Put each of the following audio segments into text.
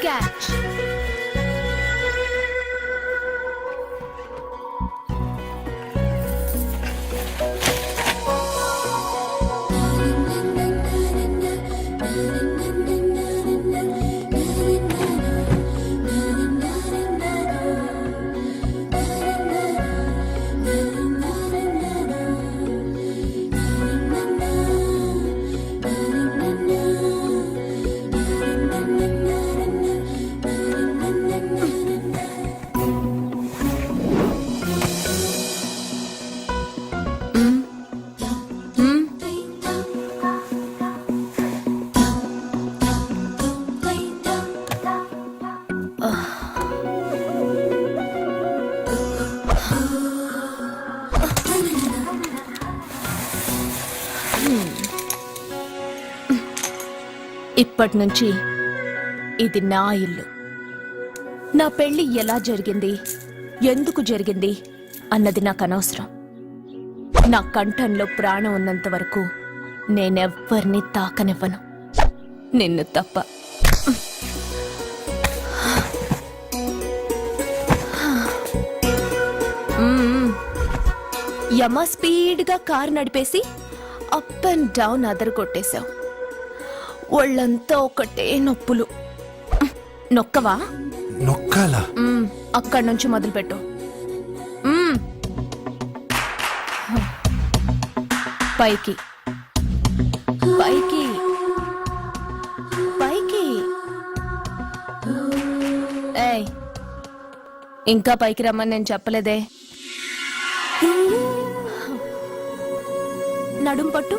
Catch. ఇప్పటి నుంచి ఇది నా ఇల్లు. నా పెళ్లి ఎలా జరిగింది, ఎందుకు జరిగింది అన్నది నాకు అనవసరం. నా కంఠంలో ప్రాణం ఉన్నంత వరకు నేనెవ్వరిని తాకనివ్వను, నిన్ను తప్ప. యమ స్పీడ్గా కారు నడిపేసి అప్ అండ్ డౌన్ అదరు కొట్టేశావు. ఒళ్ళంతా ఒకటే నొప్పులు. నొక్కవా? నొక్కాలా? అక్కడి నుంచి మొదలుపెట్టు. పైకి పైకి పైకి. ఏయ్, ఇంకా పైకి రమ్మని నేను చెప్పలేదే. నడుం పట్టు.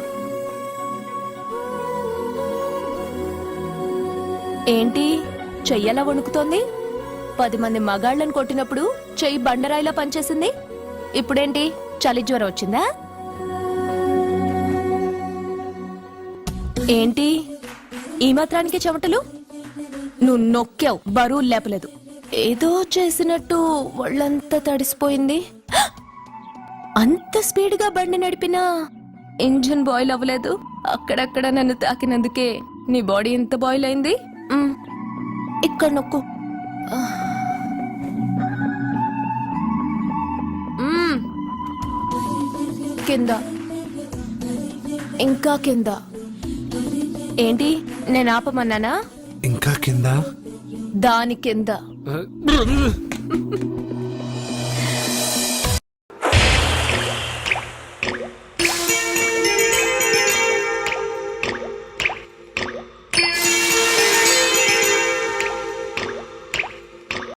ఏంటి చెయ్యలా వణుకుతోంది? 10 మంది మగాళ్ళని కొట్టినప్పుడు చెయ్యి బండరాయిలా పనిచేసింది. ఇప్పుడేంటి చలి జ్వరం వచ్చిందా? ఏంటి ఈ మాత్రానికి చెమటలు? నువ్వు నొక్కావు, బరువు లేపలేదు. ఏదో చేసినట్టు ఒళ్ళంతా తడిసిపోయింది. అంత స్పీడ్గా బండి నడిపినా ఇంజిన్ బాయిల్ అవ్వలేదు. అక్కడక్కడ నన్ను తాకినందుకే నీ బాడీ ఎంత బాయిల్ అయింది. ఇక్కడ నొక్కు. కింద, ఇంకా కింద. ఏంటి నేను ఆపమన్నానా? ఇంకా కింద, దాని కింద.